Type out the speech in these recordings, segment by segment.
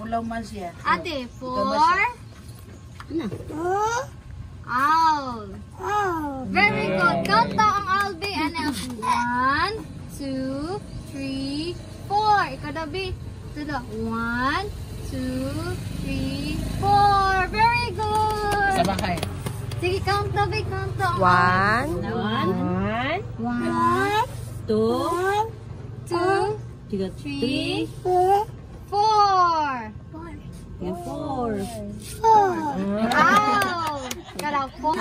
Ulaw man siya. Ate, 4. Owl. Very good. Count daw ang Albi. Ano? 1, 2, 3, 4. Ikaw daw, B. Ito daw. 1, 2, 3, 4. Very good. Sabakay. Sige, count daw, B. Count daw. 1, 1, 2, 2, 3, 4. 4. Wow! Kalaw po.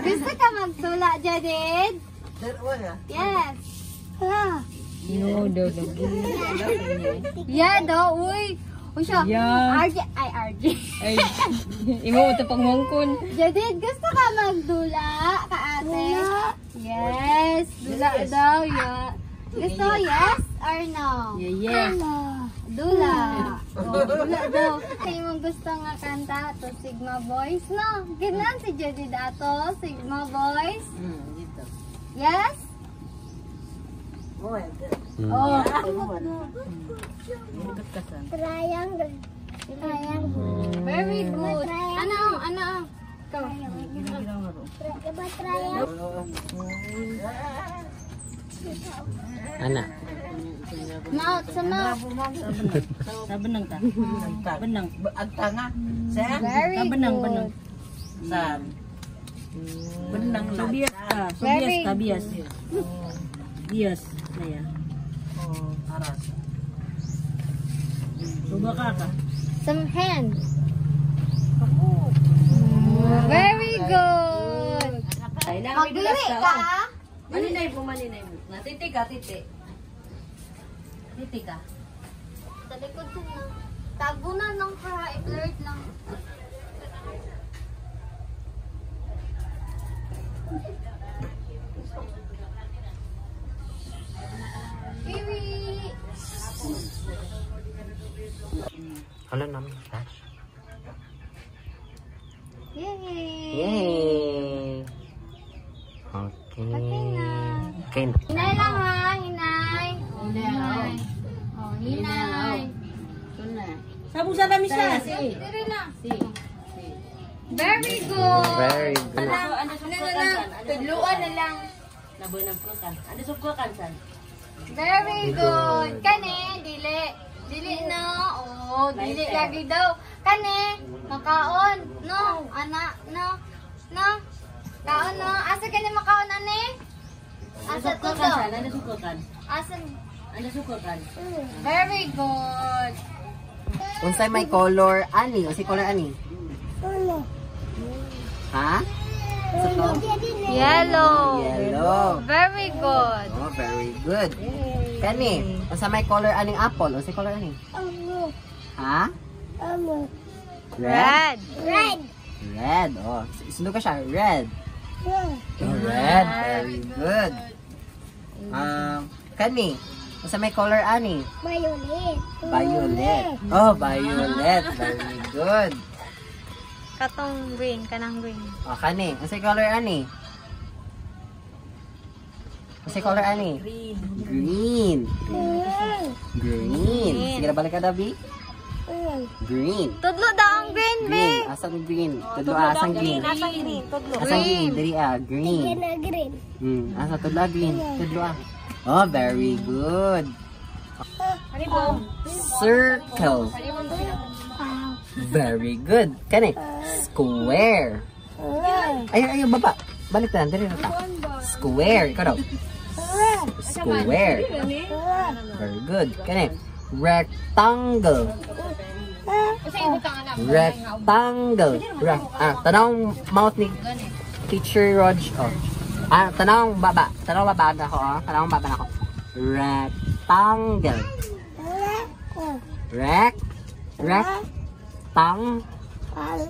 Gusto ka magtula, Jadid? Yes. No, daw. Yeah, daw. Uy. Uy siya. Yeah. RJ. Ay, RJ. Ay, imo ito pang mongkon. Jadid, gusto ka magdula, ka ate? Yes. Dula daw. Yeah. Gusto, yes or no? Yeah. Dula. Oh, dula daw. Kaya mong gusto nga kanta to Sigma Boys, no? Ginan si Jadid ato, Sigma Boys. Dito. Yes? Oh, Oh. Triangle. Very good. Ano? Ikaw. Diba triangle? Ana. Mouth, sa mouth. Sabenang ta. Benang. Ang tanga. Sa? Very good. Saan? Benang lang. Bias ka. Very Bias. Bias. Saya. Oh, aras. Suba ka. Some hands. Very good. Magdili ka. Maninay mo. Titi ka. Titi ka. Sa likod ko na. Tagunan lang para i-blurred lang. Baby! Ano naman? Touch. Yay! Yay! Okay. Okay na. Okay na. Hinay lang ha, hinay. Hinay. Oh, hinay. Sabong sa dami siya. Dire na. Very good. Very good. Ano na lang, tudluan na lang. Nabunag ko kan. Ano sukukan san? Very good. Kani, dili. Dili na. Oh, dili lagi daw. Kani, makaon. No, ana, no. No. Kaon no. Asa kani makaon ani? Asa to to? Ano sukukan? Asa? Ano sukukan? Very good. Unsay may color ani? O si color ani? Ha? Sa to? Yellow. Yellow. Very good. Oh, very good. Kani, unsay may color aning apple? O si color ani? Ha? Red. Red. Red. Oh, sunod ka siya. Red. Oh, red. Very good. Kani, unsay may color ani? Violet. Violet. Oh, violet. Very good. Katong green, kanang green. O, kani. Unsay color ani? Unsay color ani? Green. Green. Sige na balik ka, Dabi. Green. Tudlo daw ang green, Green. Asang green? Tudlo asang green. Asang green. Tudlo. Asang green. Diri green. Green. Asa tudlo green. Tudlo Oh, very good. Circle. Very good. Kani. Square. Ayaw, baba. Balik na, dali na ta. Square. Ikaw daw. Square. Very good. Kani. Rectangle. Rectangle. Tanong mouth ni Teacher Rog. Oh. Tanong baba. Tanong baba na ako. Tanong baba na ako. Rectangle.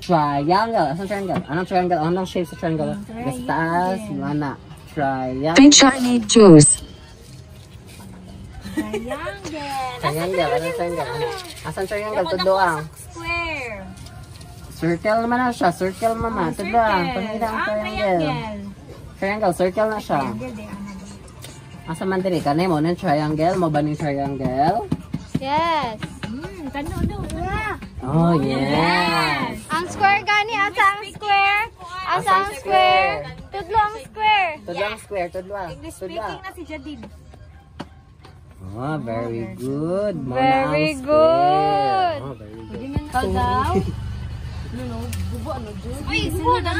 Triangle. Anong triangle? Anong triangle? Anong shape sa triangle? Sa taas, mana? Triangle. Think I need juice. Triangle. Anong triangle? Asan triangle? Tudloang. Square. Circle naman na siya. Circle mama. Tudloang. Pangita ang triangle. Triangle. Circle na siya. Asa man diri? Kanay mo ng triangle? Mo ba ng triangle? Yes. Oh, yes. Ang square gani, asa ang square? Asa ang square? Tudlo ang square. Tudlang square, tudlang. English speaking na si Jadid. Oh, very good. Mona Very ang good. square. Oh, very good. Ikaw daw? Uy, sunod na.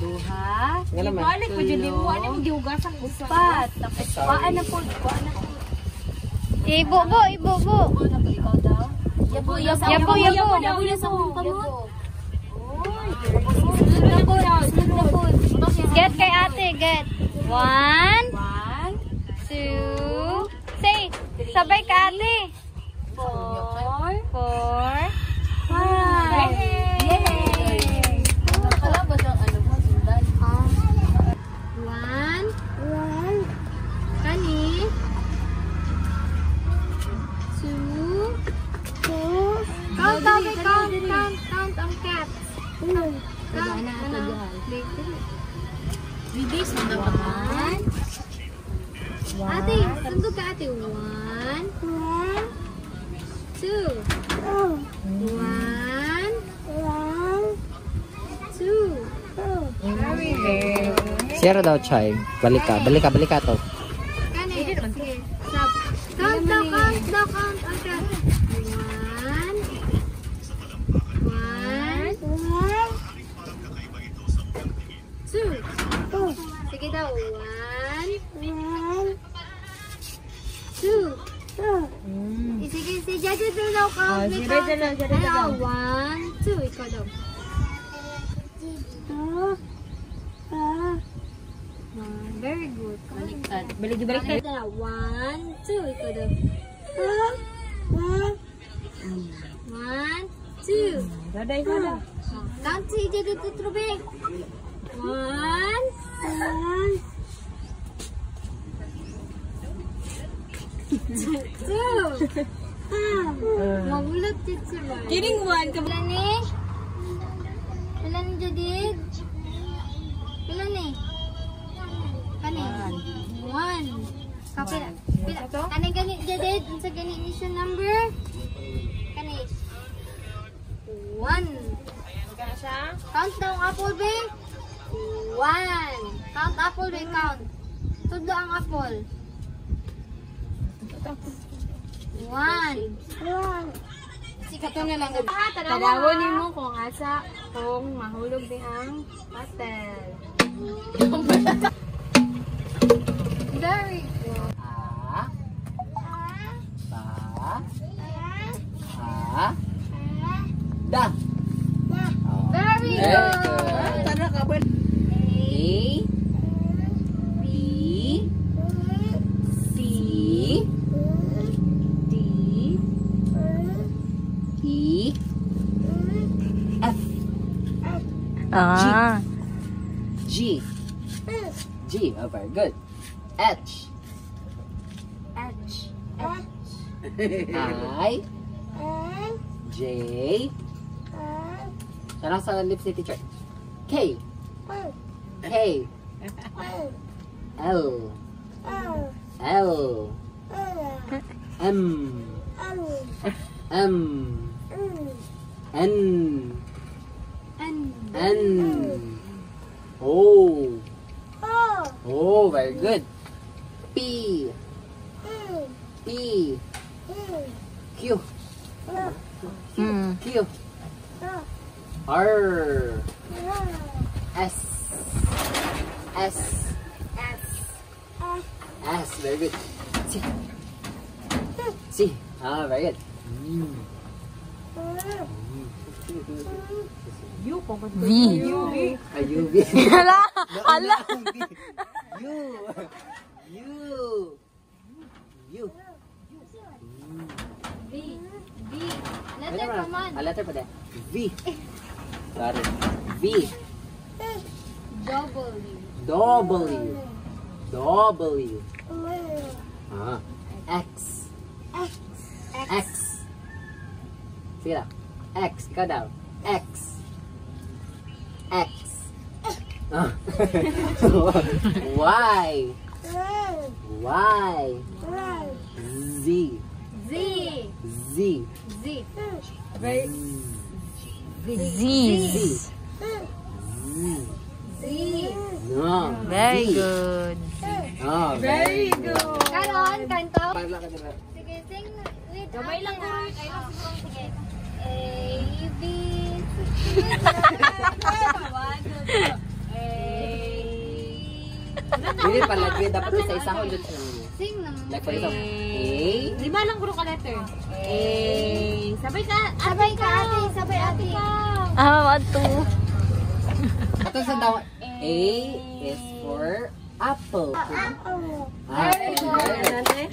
Duha. Nga naman. Ibalik mo dyan, mo ano mo gihugasan upat. Tapos paan na po, paan na po. Ibubo, ibubo. Ikaw daw? Yabo, yabo. Yabo, yabo. Yabo na sa kong kamot. Sunod na po daw, sunod na po. Get kay ate, get. 1, 1, 2, say, sabay ka ate. 4, 4, 5. Yay! Kalabot ang ano mo, sundan. 1, kani. 2, count, count ang cats. Count, ano? Bibis na naman. Ate, sundog ka ate. 1, 2, 1, 2. Very good. Sierra daw, Chay. Balik ka to. Kani, sige. Stop. Count daw ang cats. 1, 2. Sige daw. 1, 2. Sige, si Jado daw count. Si Jado daw, Jado daw. 1, 2. Ikaw daw. Very good. Baliktad. Baliktad. 1, 2. Ikaw daw. 1, 2. Daday ka daw. Count si Jado Trubi. 1, 2. Magulat teacher ba? Kidding one. Pila ni? Pila ni Jadid? Pila ni? Kani? 1. Kapila? Pila? Kani gani Jadid? Unsa gani mission number? Kani? 1. Magkano siya? Count daw ang apple be? 1. Count apple be, count. Tudlo ang apple. 1. Ito na lang. Tadawon mo kung asa kung mahulog din ang pastel. Very good. Da. Very Very good. good. Tara ka ba? A, B, C, D, E, F, G, G. Oh, very good. H, I, J. Sarang sa lips ni teacher. K, K, L, L, M, M, N, N, O. Oh, very good. P, P, Q, Q, R, S, S, S. Very good. C, C. Ah, very good. V. A U, V. Hala! Hala! U, U, U. B. Letter command. A letter pa din. V. Sorry. V. W. W. Ah. X. X. Sige lang. X. Ikaw daw. X. X. Ah. Y. Y. Z. Z. Z. Z. Ziz. Z. No. Very Z. good. Oh, very good. Karon, kanto. Parla ka dito. Sige, sing with Gabay lang, Ate guru. Raj. Ayun, sige. A, B, C, Dili pala, dapat isa-isa ko dito. Sing naman. Like for example, A. Lima lang guru ka letter. A. Sabay ka. Sabay ka, ate. Sabay, ate. What to? Ato sa daw, A is for apple.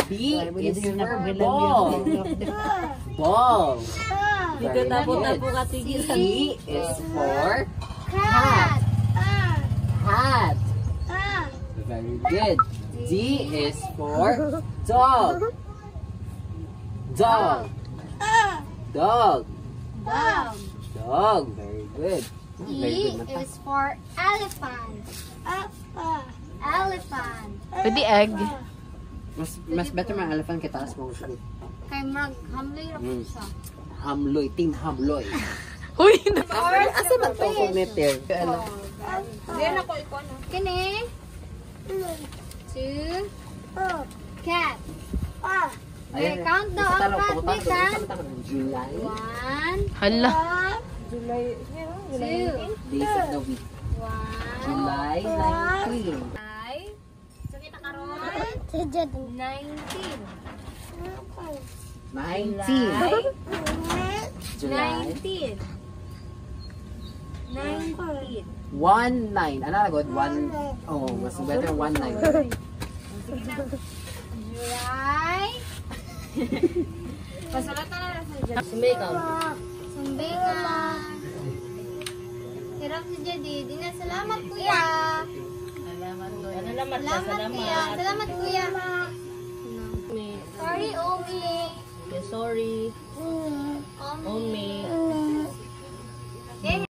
B is for ball. Ball. Very good. C is for Cat. hat. Very good. D is for dog. Dog. Dog. Dog. Dog. Very good. Very E good, Mata. is for elephant. Elephant. Pwede egg. Mas better man elephant kita as mo ulit. Kay Mark, hamloy ra po siya. Hamloy, team Hamloy. Uy! Asa man to cognitive? Diyan ako ikaw na. Kini. 2. Cat. Okay, count daw ang cat, bisan. July. 1, Hala. 2, Days of the week. 1, July 19. 5. So kita karon. 19. 19. July. 19. 19. 1-9. Ano na good? 1. Oh, mas better 1-9. July. Pasulatan na lang sa dyan. Sumbingan. Hirap si Jadi. Dina, salamat kuya. Salamat kuya. Salamat kuya. Sorry, Omi. Sorry. Omi.